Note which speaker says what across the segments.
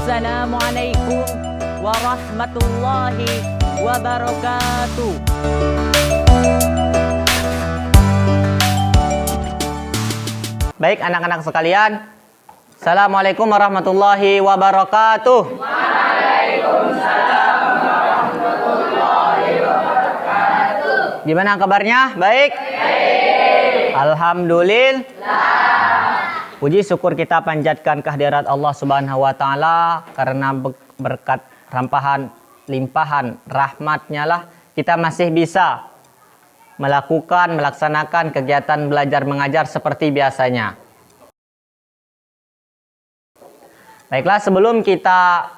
Speaker 1: Assalamualaikum warahmatullahi wabarakatuh. Baik anak-anak sekalian, Assalamualaikum warahmatullahi wabarakatuh. Waalaikumsalam warahmatullahi wabarakatuh. Gimana kabarnya? Baik? Baik. Alhamdulillah. Puji syukur kita panjatkan kehadirat Allah Subhanahu wa taala karena berkat limpahan rahmatnya lah kita masih bisa melaksanakan kegiatan belajar mengajar seperti biasanya. Baiklah, sebelum kita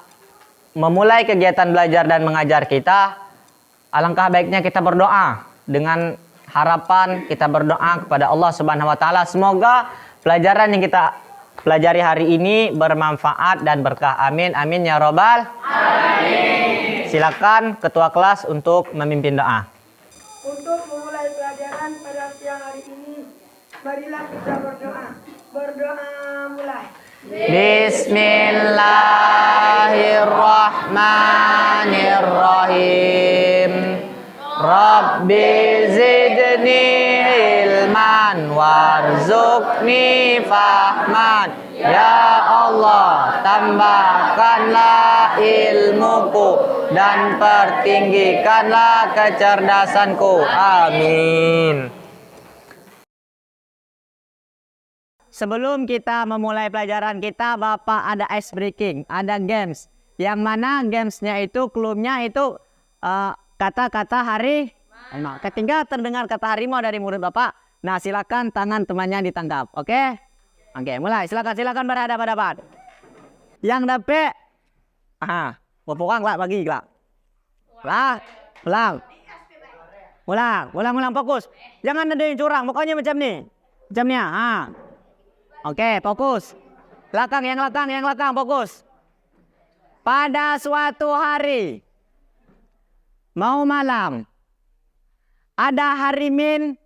Speaker 1: memulai kegiatan belajar dan mengajar kita, alangkah baiknya kita berdoa dengan harapan kita berdoa kepada Allah Subhanahu wa taala semoga pelajaran yang kita pelajari hari ini bermanfaat dan berkah. Amin, amin ya robbal alamin. Silakan ketua kelas untuk memimpin doa.
Speaker 2: Untuk memulai pelajaran pada siang hari ini, marilah kita berdoa. Berdoa mulai.
Speaker 1: Bismillahirrahmanirrahim. Rabbi zidni ilman warzuqni fahman. Ya Allah, tambahkanlah ilmuku dan pertinggikanlah kecerdasanku. Amin. Sebelum kita memulai pelajaran kita, Bapak ada ice breaking, ada games. Yang mana gamesnya itu, klubnya itu kata-kata harimau. Ketika terdengar kata harimau dari murid Bapak, nah silakan tangan temannya ditangkap. Oke? Oke, mulai. Silakan berhadapan-hadapan. Yang dapat pokoknya lah bagi lah. Ulang fokus. Jangan ada yang curang, pokoknya macam ni. Macam ni. Oke, fokus. Yang belakang fokus. Pada suatu hari mau malam, ada harimin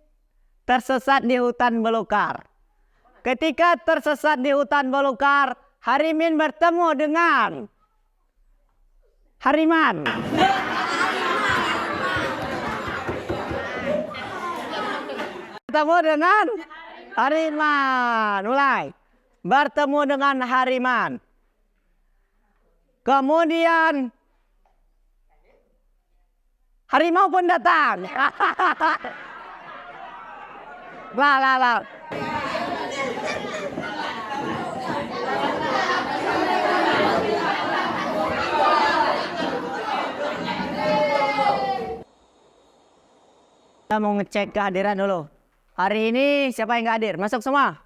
Speaker 1: tersesat di hutan belukar. Ketika tersesat di hutan belukar, harimin bertemu dengan hariman. Bertemu dengan hariman. Mulai. Bertemu dengan hariman. Kemudian harimau pun datang. Lah. Kita mau ngecek kehadiran dulu. Hari ini siapa yang nggak hadir? Masuk semua?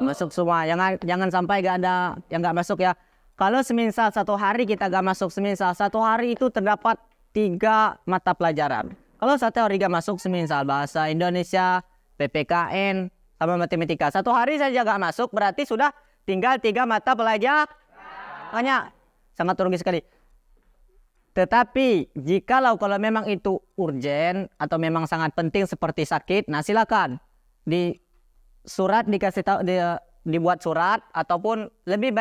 Speaker 1: Masuk semua. Jangan sampai nggak ada yang nggak masuk ya. Kalau semisal satu hari kita nggak masuk, semisal satu hari itu terdapat 3 mata pelajaran. Kalau satu hari nggak masuk, semisal bahasa Indonesia, PPKN, sama matematika. Satu hari saja nggak masuk, berarti sudah tinggal 3 mata pelajaran. Hanya sangat rugi sekali. Tetapi kalau memang itu urgen atau memang sangat penting seperti sakit, nah silakan dikasih tahu, dibuat surat, ataupun lebih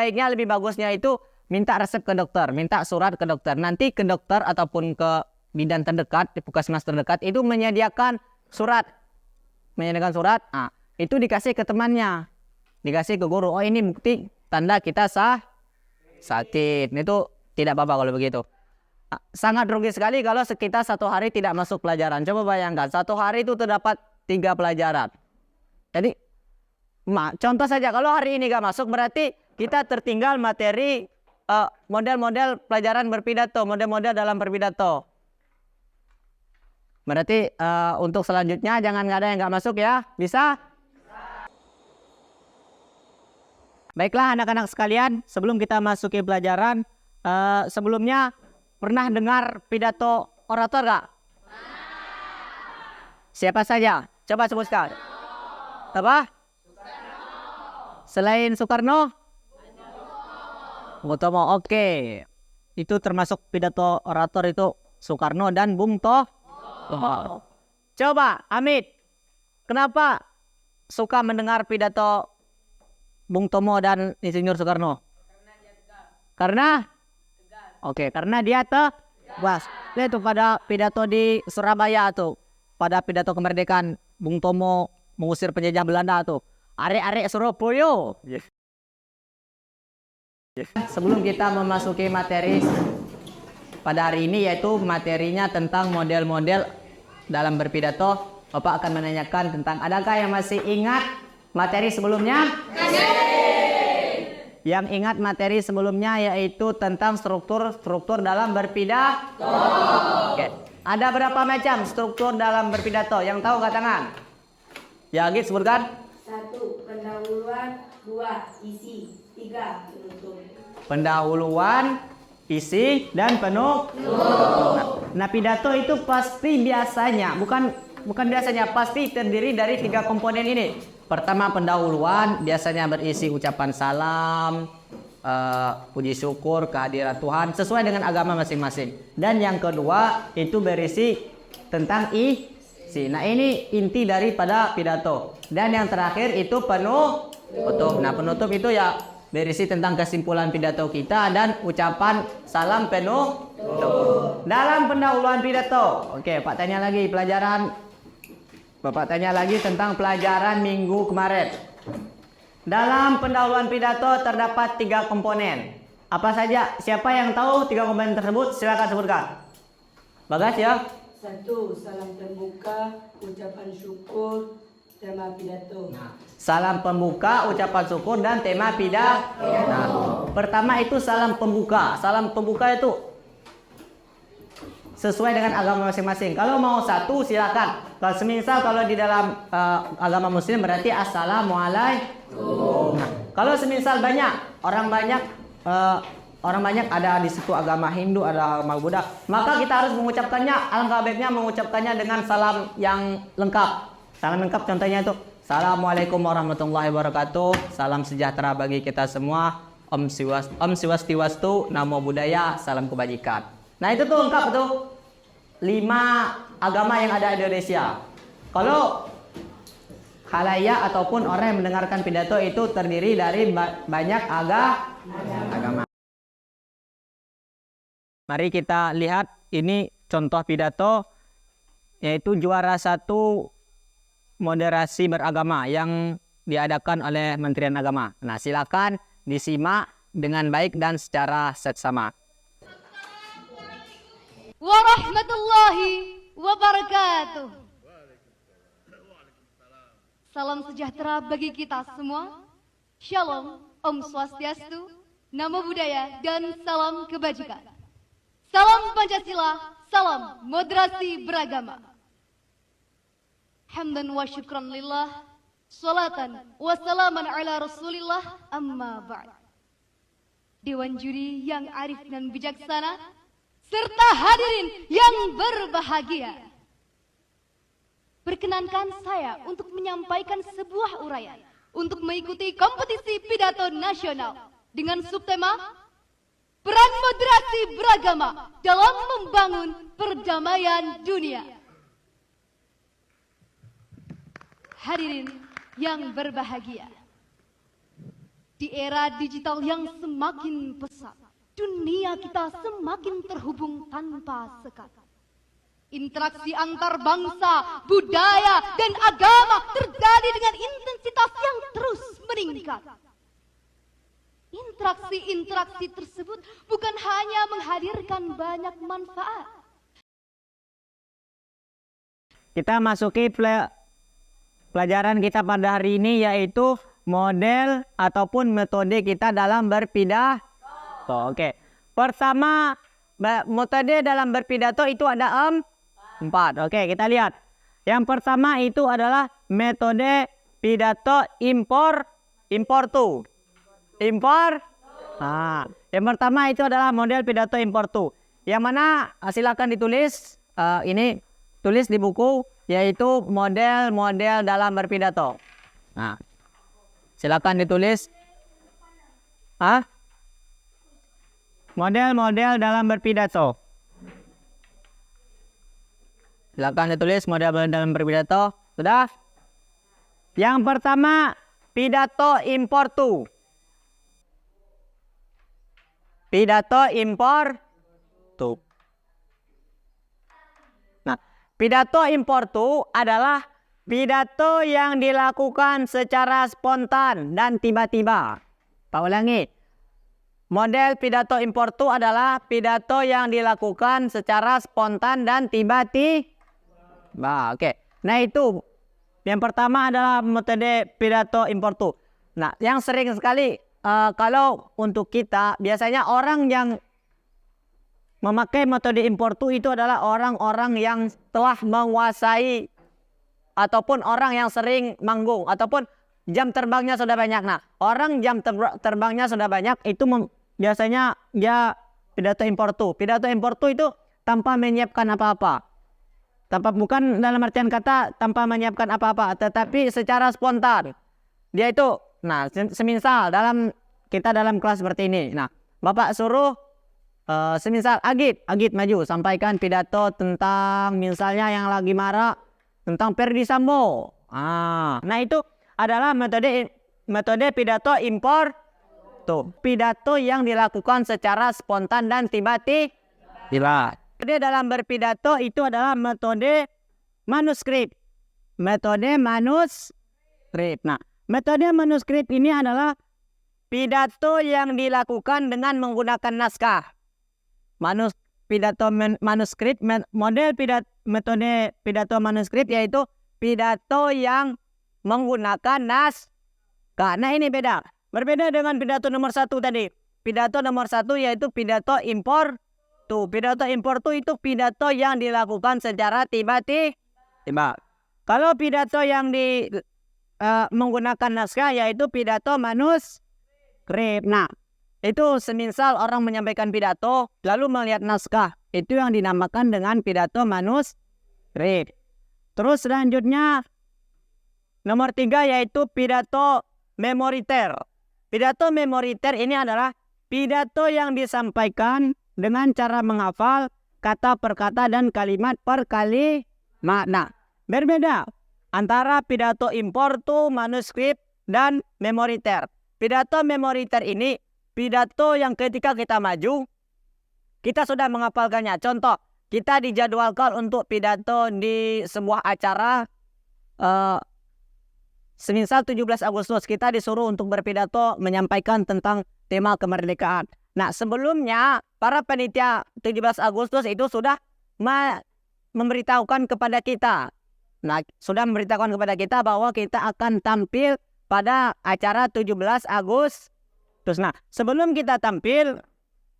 Speaker 1: bagusnya itu minta resep ke dokter, minta surat ke dokter. Nanti ke dokter ataupun ke bidan terdekat, di puskesmas terdekat itu menyediakan surat. Nah, itu dikasih ke temannya, dikasih ke guru. Oh, ini bukti tanda kita sakit. Itu tidak apa-apa kalau begitu. Sangat rugi sekali kalau kita satu hari tidak masuk pelajaran. Coba bayangkan, satu hari itu terdapat 3 pelajaran. Jadi, contoh saja, kalau hari ini gak masuk, berarti kita tertinggal materi model-model pelajaran berpidato, model-model dalam berpidato. Berarti untuk selanjutnya jangan ada yang gak masuk ya. Bisa? Baiklah anak-anak sekalian, sebelum kita masuki pelajaran, sebelumnya pernah dengar pidato orator gak? Siapa saja? Coba sebutkan. Apa? Selain Soekarno? Bung Tomo. Oke. Itu termasuk pidato orator itu Soekarno dan Bung Tomo. Coba Amit, kenapa suka mendengar pidato Bung Tomo dan Insinyur Soekarno? Karena dia tegas. Lihat tuh pada pidato di Surabaya tuh, pada pidato kemerdekaan Bung Tomo mengusir penjajah Belanda tuh. Arek-arek Surabaya. Sebelum kita memasuki materi pada hari ini, yaitu materinya tentang model-model dalam berpidato, Bapak akan menanyakan tentang, adakah yang masih ingat materi sebelumnya? Yang ingat materi sebelumnya yaitu tentang struktur dalam berpidato. Oke. Ada berapa macam struktur dalam berpidato? Yang tahu angkat tangan. Ya, Git, sebutkan.
Speaker 2: 1. Pendahuluan. 2. Isi. 3. Penutup.
Speaker 1: Pendahuluan, isi, dan penutup. Nah, pidato itu pasti biasanya, bukan biasanya, pasti terdiri dari 3 komponen ini. Pertama, pendahuluan, biasanya berisi ucapan salam, puji syukur, kehadiran Tuhan, sesuai dengan agama masing-masing. Dan yang kedua, itu berisi tentang isi. Nah, ini inti daripada pidato. Dan yang terakhir itu penutup. Nah, penutup itu ya berisi tentang kesimpulan pidato kita dan ucapan salam penutup. Dalam pendahuluan pidato. Oke, Pak tanya lagi pelajaran. Bapak tanya lagi tentang pelajaran minggu kemarin. Dalam pendahuluan pidato terdapat 3 komponen. Apa saja? Siapa yang tahu 3 komponen tersebut? Silakan sebutkan. Bagas ya.
Speaker 2: 1. Salam terbuka, ucapan syukur, tema pidato.
Speaker 1: Salam pembuka, ucapan syukur, dan tema pidato. Nah, pertama itu salam pembuka. Salam pembuka itu sesuai dengan agama masing-masing. Kalau mau 1 silakan. Kalau semisal kalau di dalam agama Muslim berarti assalamualaikum. Nah, kalau semisal orang banyak ada di situ agama Hindu, ada agama Buddha, maka kita harus mengucapkannya, alangkah baiknya mengucapkannya dengan salam yang lengkap. Salam lengkap contohnya itu Assalamualaikum warahmatullahi wabarakatuh. Salam sejahtera bagi kita semua. Om Swastiastu, Namo Buddhaya, salam kebajikan. Nah, itu tuh lengkap tuh. 5 agama yang ada di Indonesia. Kalau khalayak ataupun orang yang mendengarkan pidato itu terdiri dari banyak agama. Mari kita lihat ini contoh pidato, yaitu juara 1 moderasi beragama yang diadakan oleh Menterian Agama. Nah, silakan disimak dengan baik dan secara seksama.
Speaker 3: Warahmatullahi wabarakatuh. Salam sejahtera bagi kita semua. Shalom, Om Swastiastu, Namo Buddhaya, dan salam kebajikan. Salam Pancasila, salam moderasi beragama. Hamdan wa syukran lillah, salatan wa salaman ala rasulillah, amma ba'd. Dewan juri yang arif dan bijaksana, serta hadirin yang berbahagia. Perkenankan saya untuk menyampaikan sebuah uraian untuk mengikuti kompetisi pidato nasional dengan subtema Peran Moderasi Beragama dalam Membangun Perdamaian Dunia. Hadirin yang berbahagia, di era digital yang semakin pesat, dunia kita semakin terhubung tanpa sekat. Interaksi antar bangsa, budaya, dan agama terjadi dengan intensitas yang terus meningkat. Interaksi-interaksi tersebut bukan hanya menghadirkan banyak manfaat.
Speaker 1: Kita masuki pelajaran kita pada hari ini, yaitu model ataupun metode kita dalam berpidato. Oke. Pertama, metode dalam berpidato itu ada 4. Oke, kita lihat. Yang pertama itu adalah metode pidato impromptu. Yang pertama itu adalah model pidato impromptu. Yang mana silakan ditulis, ini tulis di buku, yaitu model-model dalam berpidato. Nah, silakan ditulis. Model-model dalam berpidato. Silakan ditulis model-model dalam berpidato. Sudah? Yang pertama, pidato impromptu. Pidato impromptu. Nah, pidato impromptu adalah pidato yang dilakukan secara spontan dan tiba-tiba. Pak ulangi. Model pidato impromptu adalah pidato yang dilakukan secara spontan dan tiba-tiba. Oke. Nah, itu yang pertama adalah metode pidato impromptu. Nah, yang sering sekali kalau untuk kita biasanya orang yang memakai metode impromptu itu adalah orang-orang yang telah menguasai ataupun orang yang sering manggung ataupun jam terbangnya sudah banyak. Nah, orang jam terbangnya sudah banyak itu biasanya dia pidato impromptu. Pidato impromptu itu tanpa menyiapkan apa-apa. Bukan dalam artian kata tanpa menyiapkan apa-apa, tetapi secara spontan. Dia itu, nah, semisal kita dalam kelas seperti ini. Nah, Bapak suruh semisal Agit maju sampaikan pidato tentang misalnya yang lagi marah tentang Ferdy Sambo. Nah, itu adalah metode pidato impromptu. Pidato yang dilakukan secara spontan dan tiba-tiba. Metode dalam berpidato itu adalah metode manuskrip. Metode manuskrip. Nah, metode manuskrip ini adalah pidato yang dilakukan dengan menggunakan naskah. Manuskrip, metode pidato manuskrip yaitu pidato yang menggunakan naskah. Nah, ini berbeda dengan pidato nomor 1 tadi. Pidato nomor 1 yaitu pidato impromptu. Pidato impromptu itu pidato yang dilakukan secara tiba-tiba. Kalau pidato yang menggunakan naskah yaitu pidato manuskrip. Nah, itu semisal orang menyampaikan pidato lalu melihat naskah, itu yang dinamakan dengan pidato manuskrip. Terus selanjutnya nomor 3 yaitu pidato memoriter. Pidato memoriter ini adalah pidato yang disampaikan dengan cara menghafal kata per kata dan kalimat per kalimat. Nah, berbeda antara pidato impromptu, manuskrip, dan memoriter. Pidato memoriter ini pidato yang ketika kita maju, kita sudah menghafalkannya. Contoh, kita dijadwalkan untuk pidato di sebuah acara, semisal 17 Agustus, kita disuruh untuk berpidato menyampaikan tentang tema kemerdekaan. Nah, sebelumnya para panitia 17 Agustus itu sudah memberitahukan kepada kita. Nah, sudah memberitahukan kepada kita bahwa kita akan tampil pada acara 17 Agustus. Nah, sebelum kita tampil,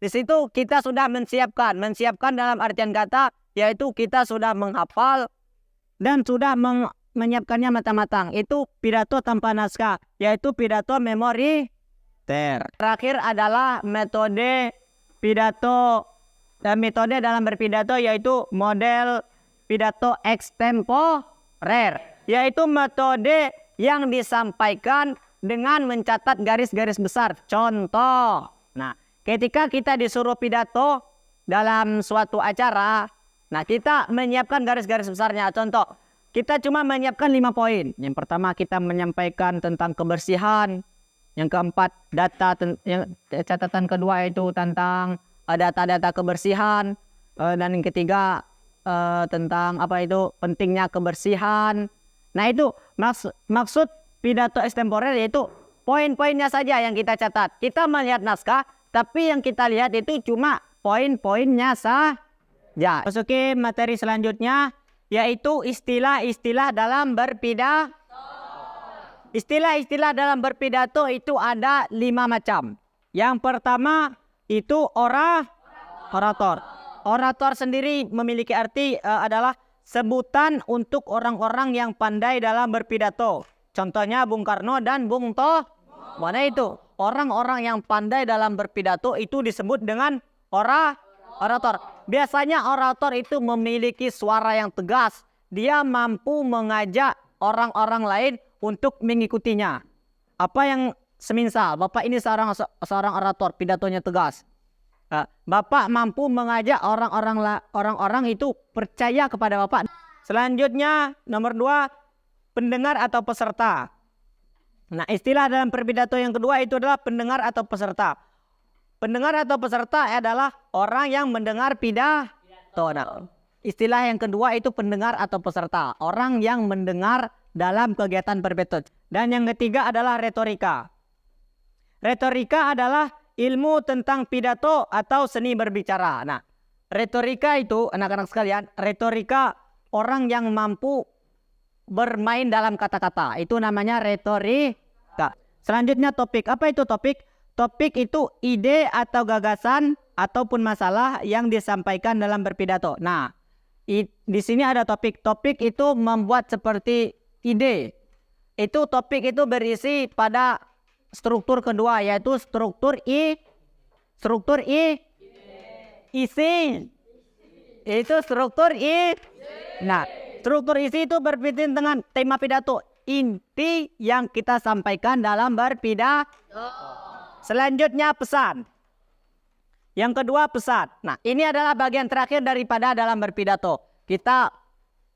Speaker 1: di situ kita sudah menyiapkan dalam artian kata, yaitu kita sudah menghafal dan sudah menyiapkannya matang-matang. Itu pidato tanpa naskah, yaitu pidato memoriter. Terakhir adalah metode dalam berpidato yaitu model pidato extemporer, yaitu metode yang disampaikan dengan mencatat garis-garis besar. Contoh, nah, ketika kita disuruh pidato dalam suatu acara, nah, kita menyiapkan garis-garis besarnya. Contoh, kita cuma menyiapkan 5 poin. Yang pertama kita menyampaikan tentang kebersihan. Yang keempat, catatan kedua itu tentang data-data kebersihan. Dan yang ketiga tentang pentingnya kebersihan. Nah, itu maksud pidato extemporer, yaitu poin-poinnya saja yang kita catat. Kita melihat naskah, tapi yang kita lihat itu cuma poin-poinnya saja. Masuki materi selanjutnya, yaitu istilah-istilah dalam berpidato. Istilah-istilah dalam berpidato itu ada 5 macam. Yang pertama itu orator. Orator sendiri memiliki arti adalah sebutan untuk orang-orang yang pandai dalam berpidato. Contohnya Bung Karno dan Bung Toh. Mana itu? Orang-orang yang pandai dalam berpidato itu disebut dengan orator. Biasanya orator itu memiliki suara yang tegas. Dia mampu mengajak orang-orang lain untuk mengikutinya. Apa yang semisal Bapak ini seorang orator, pidatonya tegas. Bapak mampu mengajak orang-orang itu percaya kepada Bapak. Selanjutnya nomor 2, pendengar atau peserta. Nah, istilah dalam berpidato yang kedua itu adalah pendengar atau peserta. pendengar atau peserta adalah orang yang mendengar pidato. Nah, istilah yang kedua itu pendengar atau peserta, orang yang mendengar dalam kegiatan berpidato. Dan yang ketiga adalah retorika. Retorika adalah ilmu tentang pidato atau seni berbicara. Nah, retorika itu anak-anak sekalian, retorika orang yang mampu bermain dalam kata-kata. Itu namanya retorika. Selanjutnya topik. Apa itu topik? Topik itu ide atau gagasan ataupun masalah yang disampaikan dalam berpidato. Nah, di sini ada topik. Topik itu membuat seperti ide. Itu topik itu berisi pada struktur kedua, yaitu struktur isi. Itu struktur Nah, struktur isi itu berkaitan dengan tema pidato, inti yang kita sampaikan dalam berpidato. Selanjutnya pesan. Yang kedua pesan. Nah, ini adalah bagian terakhir daripada dalam berpidato. Kita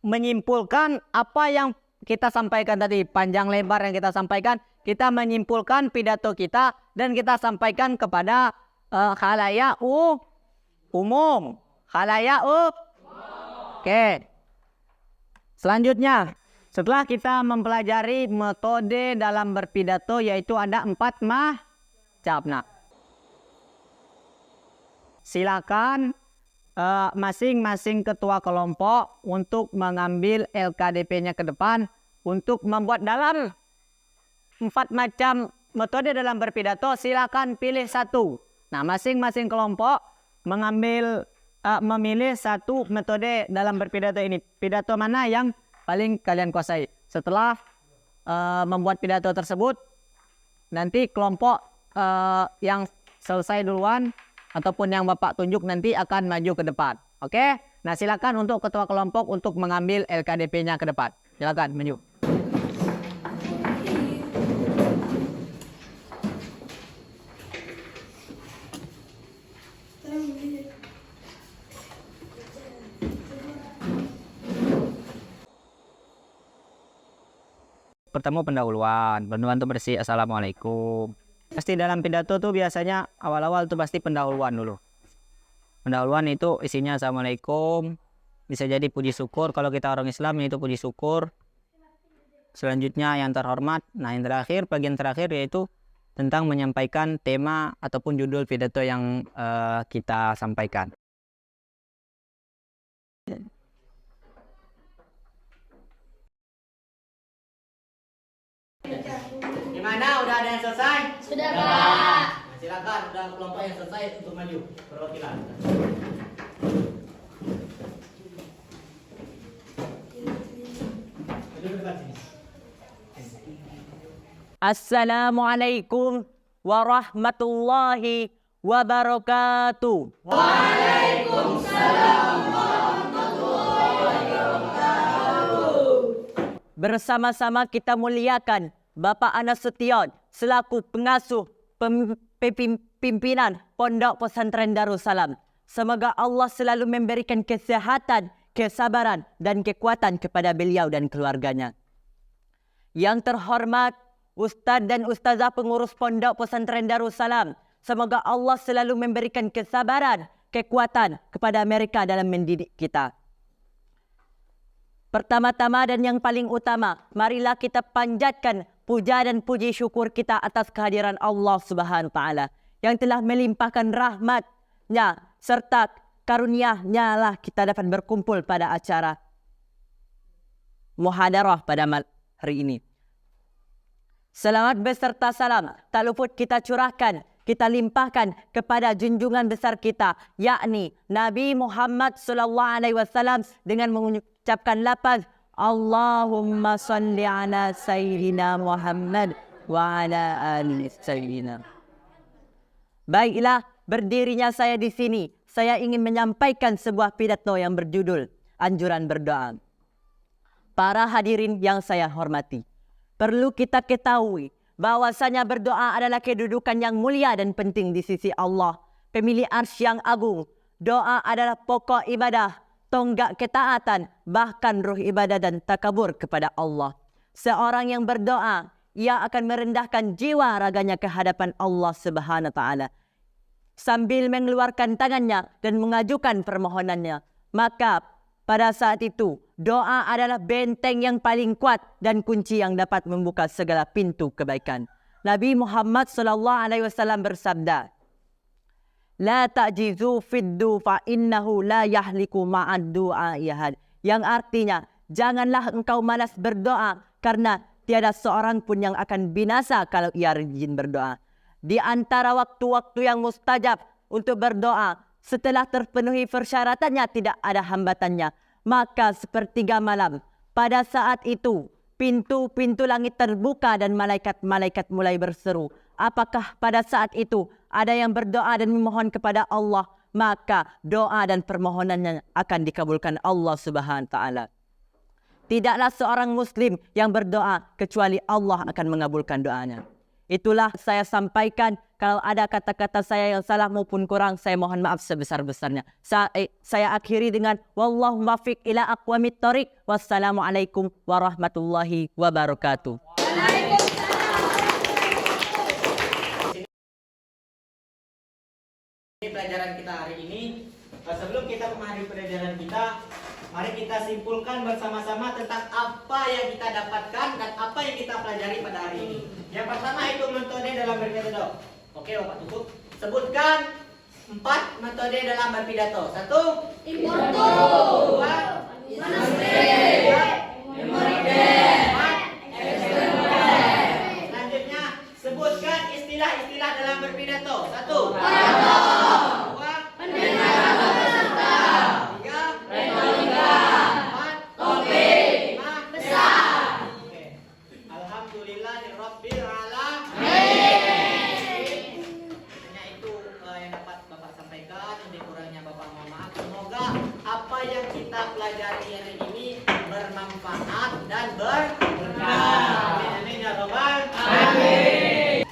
Speaker 1: menyimpulkan apa yang kita sampaikan tadi, panjang lebar yang kita sampaikan. Kita menyimpulkan pidato kita dan kita sampaikan kepada khalayak umum. Khalayak Oke. Selanjutnya, setelah kita mempelajari metode dalam berpidato, yaitu ada 4 macam. Nah, silakan masing-masing ketua kelompok untuk mengambil LKDP-nya ke depan untuk membuat dalam 4 macam metode dalam berpidato. Silakan pilih satu. Nah, masing-masing kelompok memilih satu metode dalam berpidato ini. Pidato mana yang paling kalian kuasai? Setelah membuat pidato tersebut, nanti kelompok yang selesai duluan ataupun yang Bapak tunjuk nanti akan maju ke depan. Oke? Nah, silakan untuk ketua kelompok untuk mengambil LKDP-nya ke depan. Silakan maju. Pertama pendahuluan itu bersih assalamualaikum. Pasti dalam pidato tuh biasanya awal-awal tuh pasti pendahuluan dulu. Pendahuluan itu isinya assalamualaikum. Bisa jadi puji syukur kalau kita orang Islam, itu puji syukur. Selanjutnya yang terhormat. Nah, yang terakhir, bagian terakhir yaitu tentang menyampaikan tema ataupun judul pidato yang kita sampaikan. Gimana? Udah ada yang selesai? Sudah, Pak. Nah, silakan, udah kelompok yang selesai untuk maju perwakilan. Assalamualaikum warahmatullahi wabarakatuh. Waalaikumsalam warahmatullahi wabarakatuh. Bersama-sama kita muliakan Bapak Anasution selaku pengasuh pimpinan Pondok Pesantren Darussalam. Semoga Allah selalu memberikan kesehatan, kesabaran, dan kekuatan kepada beliau dan keluarganya. Yang terhormat Ustadz dan Ustazah pengurus Pondok Pesantren Darussalam, semoga Allah selalu memberikan kesabaran, kekuatan kepada mereka dalam mendidik kita. Pertama-tama dan yang paling utama, marilah kita panjatkan puja dan puji syukur kita atas kehadiran Allah Subhanahu wa Ta'ala yang telah melimpahkan rahmat-Nya serta karunia-Nya lah kita dapat berkumpul pada acara muhadarah pada hari ini. Selamat beserta salam tak luput kita curahkan, kita limpahkan kepada junjungan besar kita, yakni Nabi Muhammad SAW dengan mengucapkan lafaz Allahumma salli ala Sayyidina Muhammad wa ala ali Sayyidina. Baiklah, berdirinya saya di sini, saya ingin menyampaikan sebuah pidato yang berjudul Anjuran Berdoa. Para hadirin yang saya hormati, perlu kita ketahui bahwasanya berdoa adalah kedudukan yang mulia dan penting di sisi Allah, pemilik arsy yang agung. Doa adalah pokok ibadah, tonggak ketaatan, bahkan ruh ibadah dan takabur kepada Allah. Seorang yang berdoa, ia akan merendahkan jiwa raganya ke hadapan Allah Subhanahu wa Ta'ala.
Speaker 4: sambil mengeluarkan tangannya dan mengajukan permohonannya. Maka pada saat itu doa adalah benteng yang paling kuat dan kunci yang dapat membuka segala pintu kebaikan. Nabi Muhammad SAW bersabda, "La ta'jizu fiddu fa innahu la yahliku ma'ad du'a yahad." Yang artinya, janganlah engkau malas berdoa karena tiada seorang pun yang akan binasa kalau ia rajin berdoa. Di antara waktu-waktu yang mustajab untuk berdoa, setelah terpenuhi persyaratannya tidak ada hambatannya, maka sepertiga malam. Pada saat itu, pintu-pintu langit terbuka dan malaikat-malaikat mulai berseru. Apakah pada saat itu ada yang berdoa dan memohon kepada Allah, maka doa dan permohonannya akan dikabulkan Allah Subhanahu wa taala. Tidaklah seorang muslim yang berdoa kecuali Allah akan mengabulkan doanya. Itulah saya sampaikan. Kalau ada kata-kata saya yang salah maupun kurang, saya mohon maaf sebesar-besarnya. Saya akhiri dengan wallahu muwaffiq ila aqwamit thoriq. Wassalamualaikum warahmatullahi wabarakatuh.
Speaker 1: Ini pelajaran kita hari ini. Sebelum kita mengakhiri pelajaran kita, mari kita simpulkan bersama-sama tentang apa yang kita dapatkan dan apa yang kita pelajari pada hari ini. Yang pertama itu metode dalam berpidato. Oke, Bapak tutup. Sebutkan 4 metode dalam berpidato. 1.
Speaker 3: Impromptu.
Speaker 1: 2. Selanjutnya, sebutkan istilah-istilah dalam berpidato. 1. Apa yang kita pelajari hari ini bermanfaat dan berkah. Amin ya robbal alamin.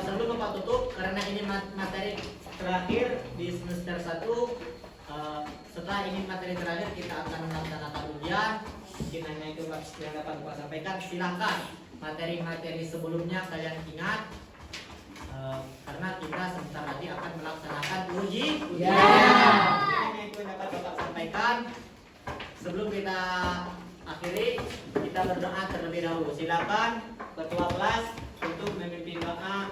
Speaker 1: Sebelum Bapak tutup, karena ini materi terakhir di semester 1, setelah ini materi terakhir kita akan melaksanakan ujian. Mungkin hanya itu yang dapat Bapak sampaikan. Silakan materi-materi sebelumnya kalian ingat. Karena kita sebentar lagi akan melaksanakan ujian. Hanya itu yang dapat Bapak sampaikan. Sebelum kita akhiri, kita berdoa terlebih dahulu. Silakan ketua kelas untuk memimpin doa